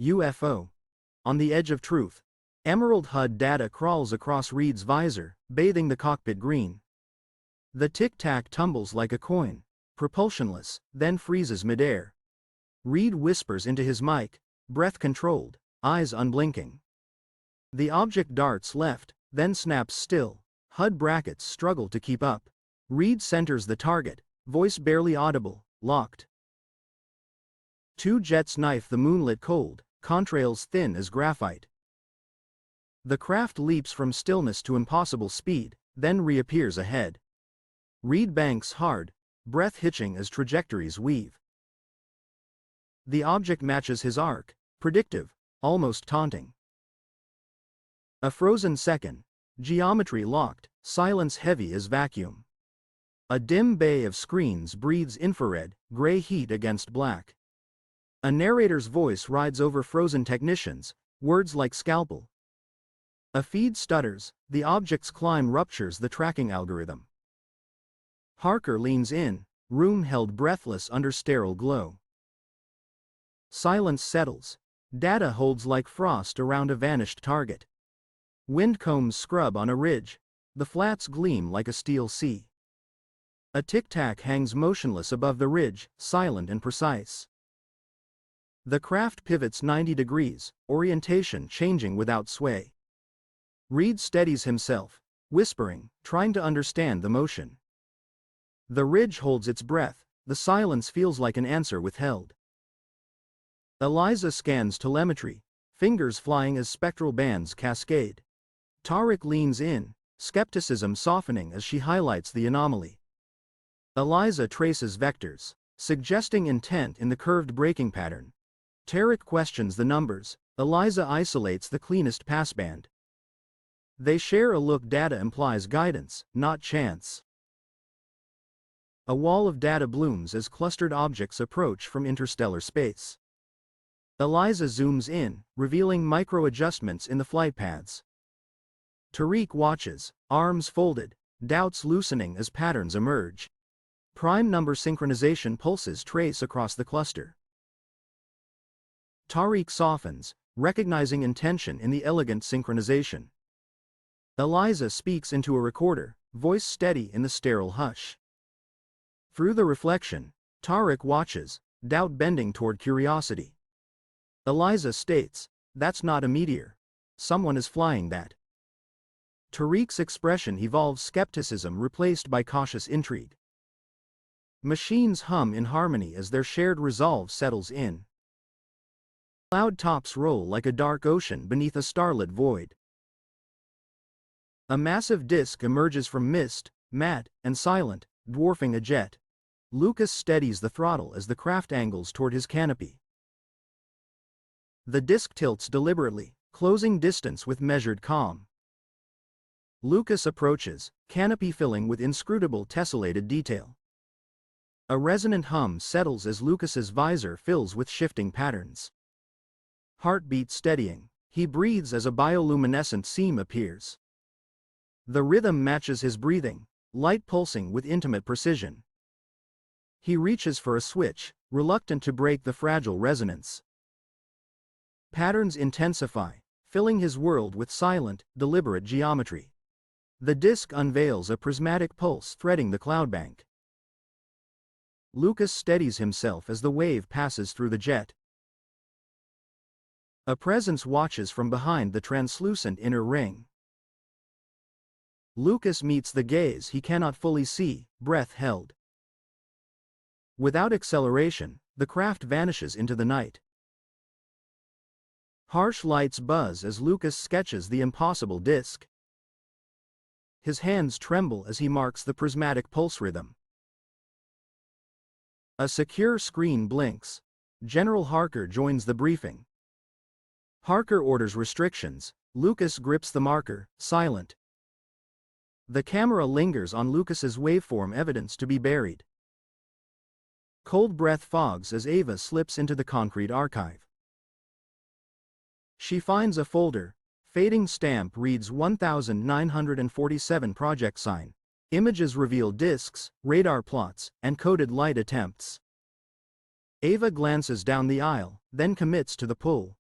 UFO. On the edge of truth. Emerald HUD data crawls across Reed's visor, bathing the cockpit green. The tic-tac tumbles like a coin, propulsionless, then freezes midair. Reed whispers into his mic, breath controlled, eyes unblinking. The object darts left, then snaps still. HUD brackets struggle to keep up. Reed centers the target, voice barely audible, locked. Two jets knife the moonlit cold, contrails thin as graphite. The craft leaps from stillness to impossible speed, then reappears ahead. Reed banks hard, breath hitching as trajectories weave. The object matches his arc, predictive, almost taunting. A frozen second, geometry locked, silence heavy as vacuum. A dim bay of screens breathes infrared, gray heat against black. A narrator's voice rides over frozen technicians, words like scalpel. A feed stutters, the object's climb ruptures the tracking algorithm. Harker leans in, room held breathless under sterile glow. Silence settles, data holds like frost around a vanished target. Wind combs scrub on a ridge, the flats gleam like a steel sea. A tic-tac hangs motionless above the ridge, silent and precise. The craft pivots 90 degrees, orientation changing without sway. Reed steadies himself, whispering, trying to understand the motion. The ridge holds its breath, the silence feels like an answer withheld. Eliza scans telemetry, fingers flying as spectral bands cascade. Tariq leans in, skepticism softening as she highlights the anomaly. Eliza traces vectors, suggesting intent in the curved braking pattern. Tariq questions the numbers, Eliza isolates the cleanest passband. They share a look. Data implies guidance, not chance. A wall of data blooms as clustered objects approach from interstellar space. Eliza zooms in, revealing micro-adjustments in the flight paths. Tariq watches, arms folded, doubts loosening as patterns emerge. Prime number synchronization pulses trace across the cluster. Tariq softens, recognizing intention in the elegant synchronization. Eliza speaks into a recorder, voice steady in the sterile hush. Through the reflection, Tariq watches, doubt bending toward curiosity. Eliza states, "That's not a meteor. Someone is flying that." Tariq's expression evolves, skepticism replaced by cautious intrigue. Machines hum in harmony as their shared resolve settles in. Cloud tops roll like a dark ocean beneath a starlit void. A massive disk emerges from mist, matte and silent, dwarfing a jet. Lucas steadies the throttle as the craft angles toward his canopy. The disk tilts deliberately, closing distance with measured calm. Lucas approaches, canopy filling with inscrutable tessellated detail. A resonant hum settles as Lucas's visor fills with shifting patterns. Heartbeat steadying, he breathes as a bioluminescent seam appears. The rhythm matches his breathing, light pulsing with intimate precision. He reaches for a switch, reluctant to break the fragile resonance. Patterns intensify, filling his world with silent, deliberate geometry. The disk unveils a prismatic pulse threading the cloudbank. Lucas steadies himself as the wave passes through the jet. A presence watches from behind the translucent inner ring. Lucas meets the gaze he cannot fully see, breath held. Without acceleration, the craft vanishes into the night. Harsh lights buzz as Lucas sketches the impossible disk. His hands tremble as he marks the prismatic pulse rhythm. A secure screen blinks. General Harker joins the briefing. Harker orders restrictions. Lucas grips the marker, silent. The camera lingers on Lucas's waveform, evidence to be buried. Cold breath fogs as Ava slips into the concrete archive. She finds a folder. Fading stamp reads 1947 project sign. Images reveal disks, radar plots, and coded light attempts. Ava glances down the aisle, then commits to the pull.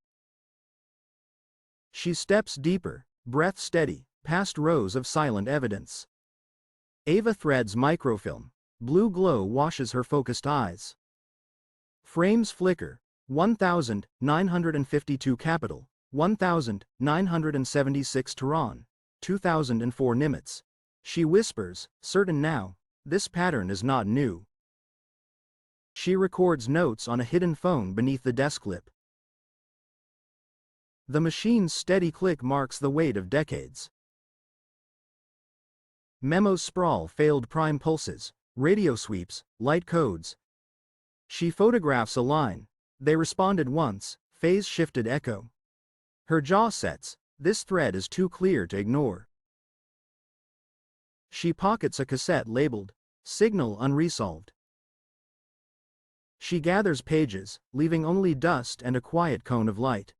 She steps deeper, breath steady, past rows of silent evidence. Ava threads microfilm. Blue glow washes her focused eyes. Frames flicker. 1952 capital. 1976 Tehran. 2004 Nimitz. She whispers, certain now, this pattern is not new. She records notes on a hidden phone beneath the desk lip. The machine's steady click marks the weight of decades. Memos sprawl failed prime pulses, radio sweeps, light codes. She photographs a line. They responded once, phase-shifted echo. Her jaw sets. This thread is too clear to ignore. She pockets a cassette labeled, Signal Unresolved. She gathers pages, leaving only dust and a quiet cone of light.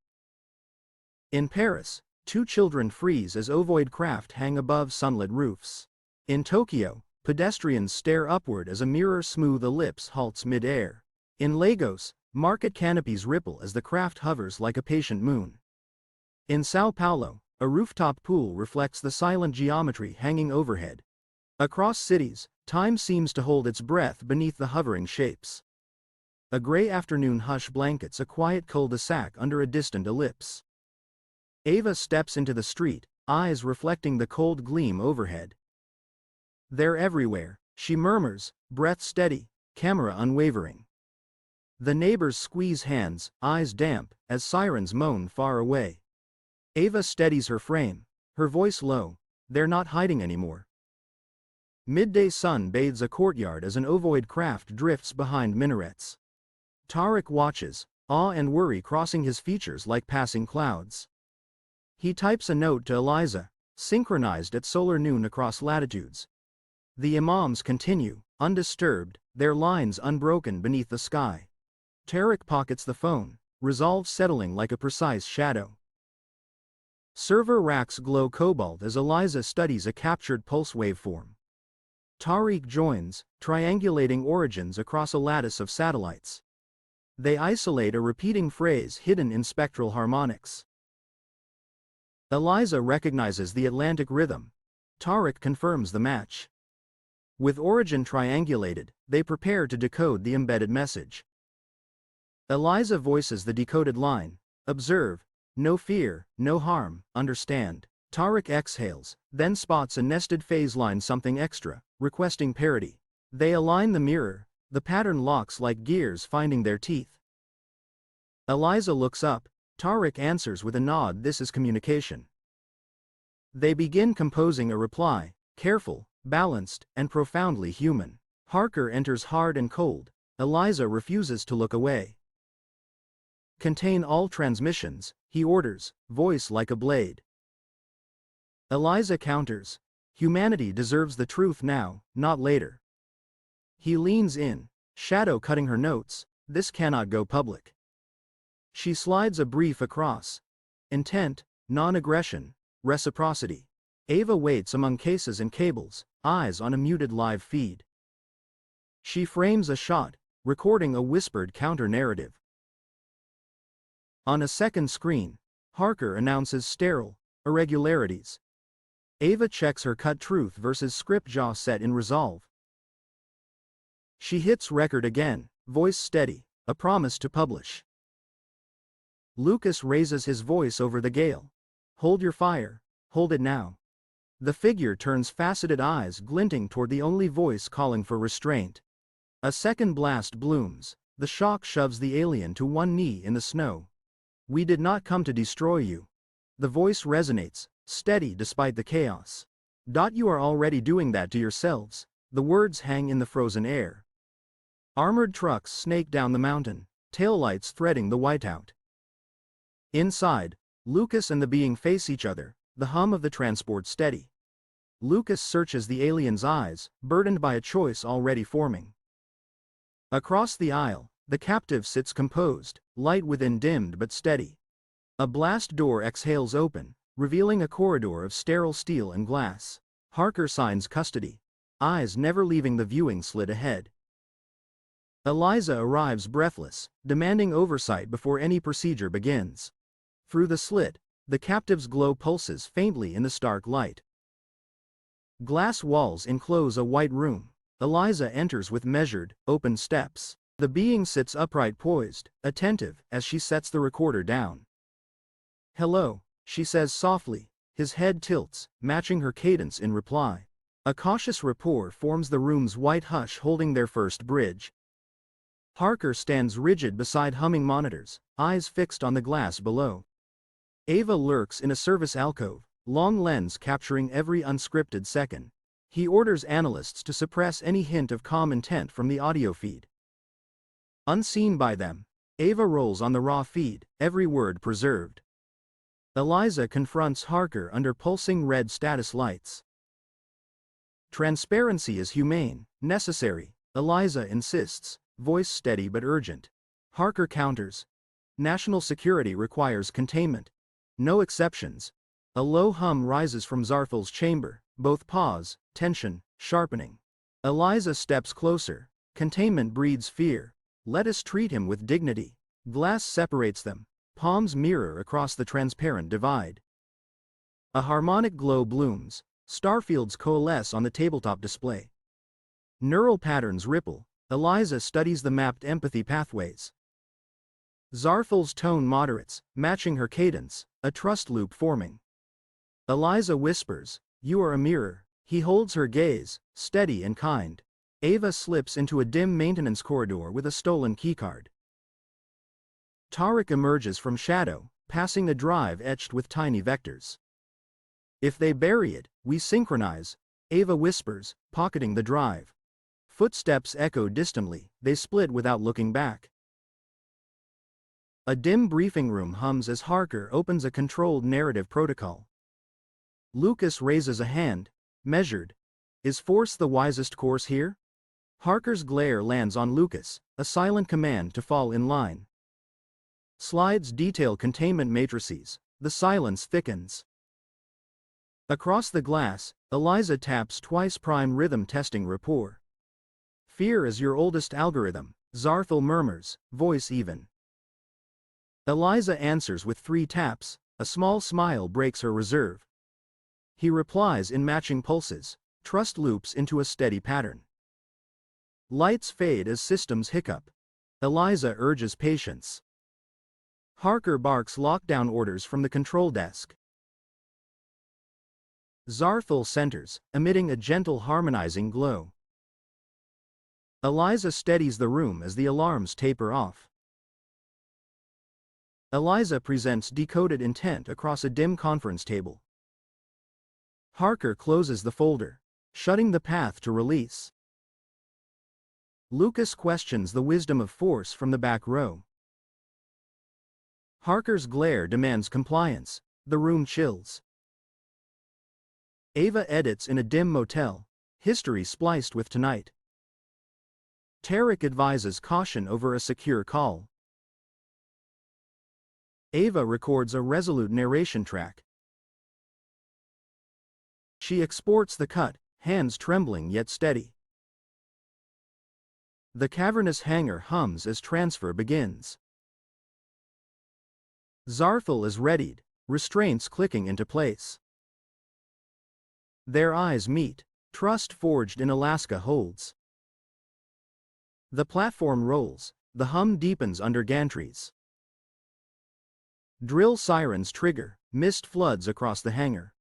In Paris, two children freeze as ovoid craft hang above sunlit roofs. In Tokyo, pedestrians stare upward as a mirror smooth ellipse halts mid-air. In Lagos, market canopies ripple as the craft hovers like a patient moon. In São Paulo, a rooftop pool reflects the silent geometry hanging overhead. Across cities, time seems to hold its breath beneath the hovering shapes. A gray afternoon hush blankets a quiet cul-de-sac under a distant ellipse. Ava steps into the street, eyes reflecting the cold gleam overhead. They're everywhere, she murmurs, breath steady, camera unwavering. The neighbors squeeze hands, eyes damp, as sirens moan far away. Ava steadies her frame, her voice low, they're not hiding anymore. Midday sun bathes a courtyard as an ovoid craft drifts behind minarets. Tariq watches, awe and worry crossing his features like passing clouds. He types a note to Eliza, synchronized at solar noon across latitudes. The imams continue, undisturbed, their lines unbroken beneath the sky. Tariq pockets the phone, resolve settling like a precise shadow. Server racks glow cobalt as Eliza studies a captured pulse waveform. Tariq joins, triangulating origins across a lattice of satellites. They isolate a repeating phrase hidden in spectral harmonics. Eliza recognizes the Atlantic rhythm. Tariq confirms the match. With origin triangulated, they prepare to decode the embedded message. Eliza voices the decoded line, observe, no fear, no harm, understand. Tariq exhales, then spots a nested phase line something extra, requesting parity. They align the mirror, the pattern locks like gears finding their teeth. Eliza looks up, Tariq answers with a nod, this is communication. They begin composing a reply, careful, balanced, and profoundly human. Harker enters hard and cold. Eliza refuses to look away. Contain all transmissions, he orders, voice like a blade. Eliza counters, humanity deserves the truth now, not later. He leans in, shadow cutting her notes, this cannot go public. She slides a brief across. Intent, non-aggression, reciprocity. Ava waits among cases and cables, eyes on a muted live feed. She frames a shot, recording a whispered counter-narrative. On a second screen, Harker announces sterile irregularities. Ava checks her cut truth versus script, jaw set in resolve. She hits record again, voice steady, a promise to publish. Lucas raises his voice over the gale. Hold your fire, hold it now. The figure turns faceted eyes glinting toward the only voice calling for restraint. A second blast blooms, the shock shoves the alien to one knee in the snow. We did not come to destroy you. The voice resonates, steady despite the chaos. You are already doing that to yourselves. The words hang in the frozen air. Armored trucks snake down the mountain, taillights threading the whiteout. Inside, Lucas and the being face each other, the hum of the transport steady. Lucas searches the alien's eyes, burdened by a choice already forming. Across the aisle, the captive sits composed, light within dimmed but steady. A blast door exhales open, revealing a corridor of sterile steel and glass. Harker signs custody, eyes never leaving the viewing slit ahead. Eliza arrives breathless, demanding oversight before any procedure begins. Through the slit, The captive's glow pulses faintly in the stark light. Glass walls enclose a white room. Eliza enters with measured, open steps. The being sits upright, poised, attentive, as she sets the recorder down. "Hello," she says softly. His head tilts, matching her cadence in reply. A cautious rapport forms the room's white hush, holding their first bridge. Harker stands rigid beside humming monitors, eyes fixed on the glass below. Ava lurks in a service alcove, long lens capturing every unscripted second. He orders analysts to suppress any hint of calm intent from the audio feed. Unseen by them, Ava rolls on the raw feed, every word preserved. Eliza confronts Harker under pulsing red status lights. "Transparency is humane, necessary," Eliza insists, voice steady but urgent. Harker counters. "National security requires containment. No exceptions." A low hum rises from Zarfel's chamber, both pause, tension, sharpening. Eliza steps closer. Containment breeds fear. Let us treat him with dignity. Glass separates them. Palms mirror across the transparent divide. A harmonic glow blooms. Starfields coalesce on the tabletop display. Neural patterns ripple. Eliza studies the mapped empathy pathways. Zarfel's tone moderates, matching her cadence, a trust loop forming. Eliza whispers, "You are a mirror." He holds her gaze, steady and kind. Ava slips into a dim maintenance corridor with a stolen keycard. 𝗘𝗏𝗚𝗘𝗚 emerges from shadow, passing a drive etched with tiny vectors. "If they bury it, we synchronize," Ava whispers, pocketing the drive. Footsteps echo distantly, they split without looking back. A dim briefing room hums as Harker opens a controlled narrative protocol. Lucas raises a hand, measured. "Is force the wisest course here?" Harker's glare lands on Lucas, a silent command to fall in line. Slides detail containment matrices, the silence thickens. Across the glass, Eliza taps twice prime rhythm testing rapport. "Fear is your oldest algorithm," Zarfel murmurs, voice even. Eliza answers with 3 taps, a small smile breaks her reserve. He replies in matching pulses, trust loops into a steady pattern. Lights fade as systems hiccup. Eliza urges patience. Harker barks lockdown orders from the control desk. Zarfel centers, emitting a gentle harmonizing glow. Eliza steadies the room as the alarms taper off. Eliza presents decoded intent across a dim conference table. Harker closes the folder, shutting the path to release. Lucas questions the wisdom of force from the back row. Harker's glare demands compliance. The room chills. Ava edits in a dim motel, history spliced with tonight. Teric advises caution over a secure call. Ava records a resolute narration track. She exports the cut, hands trembling yet steady. The cavernous hangar hums as transfer begins. Zarfel is readied, restraints clicking into place. Their eyes meet, trust forged in Alaska holds. The platform rolls, the hum deepens under gantries. Drill sirens trigger, mist floods across the hangar.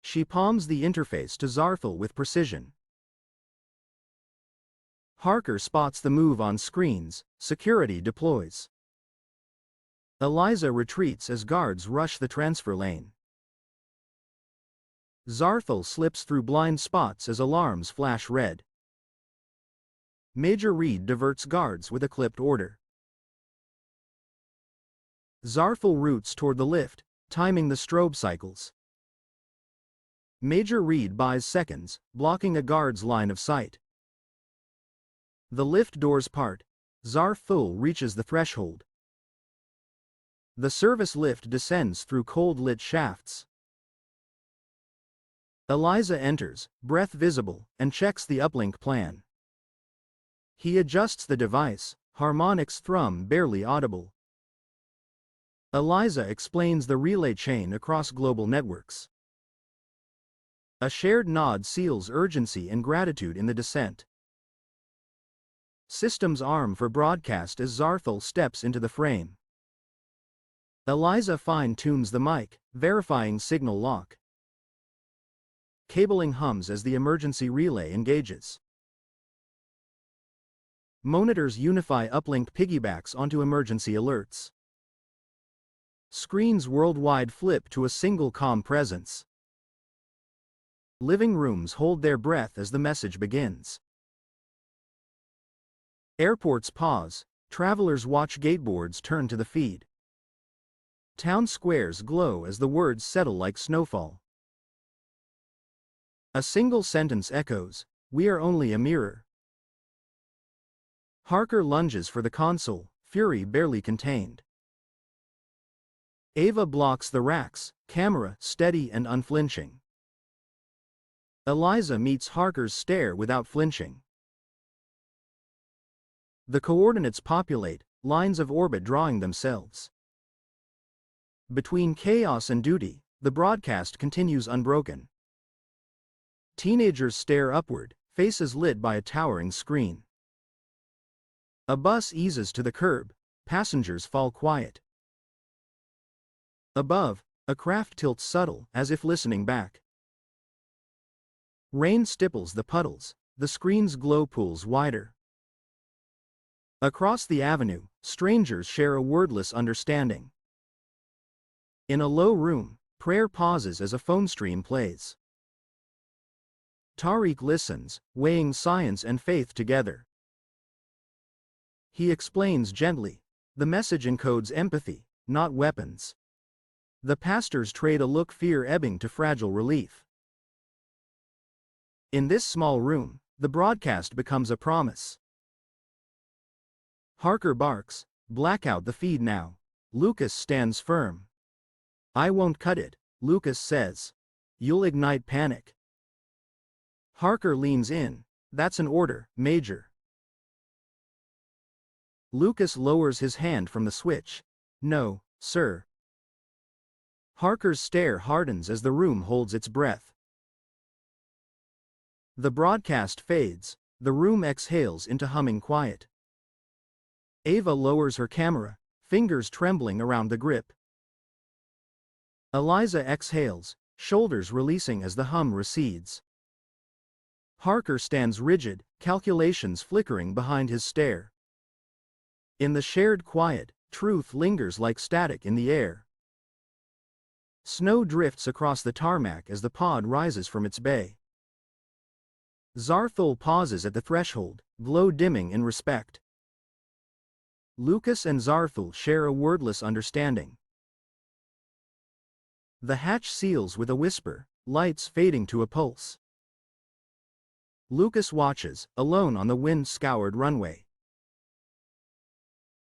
She palms the interface to Zarfel with precision. Harker spots the move on screens, security deploys. Eliza retreats as guards rush the transfer lane. Zarfel slips through blind spots as alarms flash red. Major Reed diverts guards with a clipped order. Zarfel routes toward the lift, timing the strobe cycles. Major Reed buys seconds, blocking a guard's line of sight. The lift doors part. Zarfel reaches the threshold. The service lift descends through cold-lit shafts. Eliza enters, breath visible, and checks the uplink plan. He adjusts the device, harmonics thrum barely audible. Eliza explains the relay chain across global networks. A shared nod seals urgency and gratitude in the descent. Systems arm for broadcast as 𝗧𝗨𝗚𝗘 steps into the frame. Eliza fine-tunes the mic, verifying signal lock. Cabling hums as the emergency relay engages. Monitors unify uplink piggybacks onto emergency alerts. Screens worldwide flip to a single comm presence. Living rooms hold their breath as the message begins. Airports pause, travelers watch gateboards turn to the feed. Town squares glow as the words settle like snowfall. A single sentence echoes, "We are only a mirror." Harker lunges for the console, fury barely contained. Ava blocks the racks, camera steady and unflinching. Eliza meets Harker's stare without flinching. The coordinates populate, lines of orbit drawing themselves. Between chaos and duty, the broadcast continues unbroken. Teenagers stare upward, faces lit by a towering screen. A bus eases to the curb, passengers fall quiet. Above, a craft tilts subtle, as if listening back. Rain stipples the puddles, the screen's glow pools wider. Across the avenue, strangers share a wordless understanding. In a low room, prayer pauses as a phone stream plays. Tariq listens, weighing science and faith together. He explains gently, the message encodes empathy, not weapons. The pastors trade a look, fear ebbing to fragile relief. In this small room, the broadcast becomes a promise. Harker barks, "Blackout the feed now." Lucas stands firm. "I won't cut it," Lucas says. "You'll ignite panic." Harker leans in, "That's an order, Major." Lucas lowers his hand from the switch. "No, sir." Harker's stare hardens as the room holds its breath. The broadcast fades, the room exhales into humming quiet. Ava lowers her camera, fingers trembling around the grip. Eliza exhales, shoulders releasing as the hum recedes. Harker stands rigid, calculations flickering behind his stare. In the shared quiet, truth lingers like static in the air. Snow drifts across the tarmac as the pod rises from its bay. 𝗧𝗨𝗚𝗘 pauses at the threshold, glow dimming in respect. Lucas and 𝗧𝗨𝗚𝗘 share a wordless understanding. The hatch seals with a whisper, lights fading to a pulse. Lucas watches, alone on the wind-scoured runway.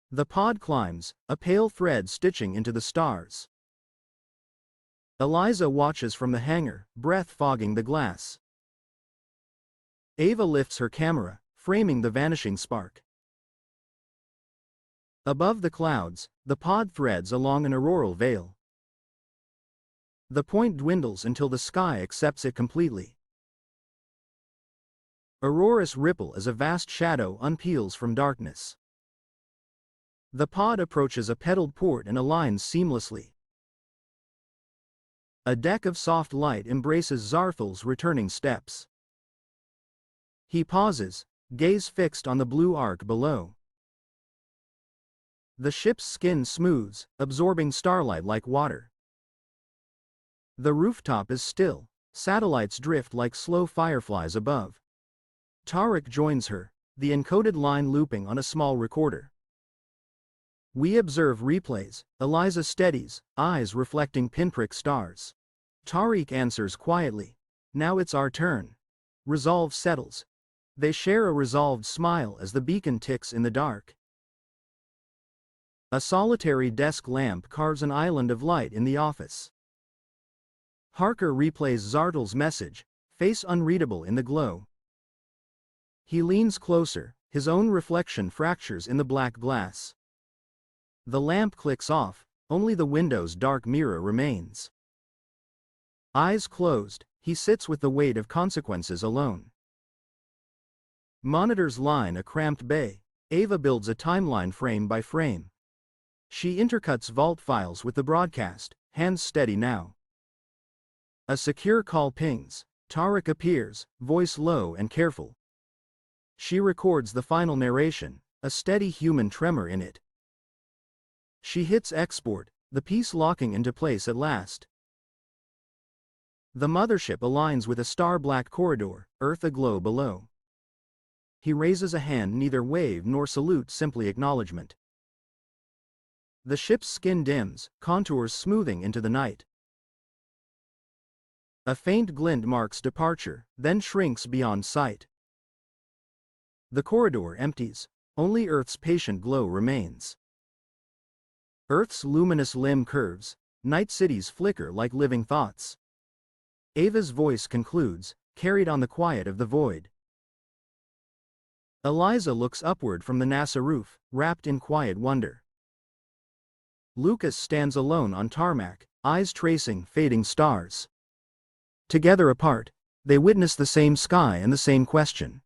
The pod climbs, a pale thread stitching into the stars. Eliza watches from the hangar, breath fogging the glass. Ava lifts her camera, framing the vanishing spark. Above the clouds, the pod threads along an auroral veil. The point dwindles until the sky accepts it completely. Auroras ripple as a vast shadow unpeels from darkness. The pod approaches a petaled port and aligns seamlessly. A deck of soft light embraces 𝗧𝗨𝗚𝗘's returning steps. He pauses, gaze fixed on the blue arc below. The ship's skin smooths, absorbing starlight like water. The rooftop is still, satellites drift like slow fireflies above. Tariq joins her, the encoded line looping on a small recorder. We observe replays, Eliza steadies, eyes reflecting pinprick stars. Tariq answers quietly, "Now it's our turn." Resolve settles. They share a resolved smile as the beacon ticks in the dark. A solitary desk lamp carves an island of light in the office. Harker replays 𝗧𝗨𝗚𝗘's message, face unreadable in the glow. He leans closer, his own reflection fractures in the black glass. The lamp clicks off, Only the window's dark mirror remains. Eyes closed, he sits with the weight of consequences alone. Monitors line a cramped bay. Ava builds a timeline frame by frame. She intercuts vault files with the broadcast, hands steady now. A secure call pings. Tarek appears, voice low and careful. She records the final narration, a steady human tremor in it. She hits export, the piece locking into place at last. The mothership aligns with a star-black corridor, Earth aglow below. He raises a hand, neither wave nor salute, simply acknowledgement. The ship's skin dims, contours smoothing into the night. A faint glint marks departure, then shrinks beyond sight. The corridor empties, only Earth's patient glow remains. Earth's luminous limb curves, night cities flicker like living thoughts. Ava's voice concludes, carried on the quiet of the void. Eliza looks upward from the NASA roof, wrapped in quiet wonder. Lucas stands alone on tarmac, eyes tracing fading stars. Together apart, they witness the same sky and the same question.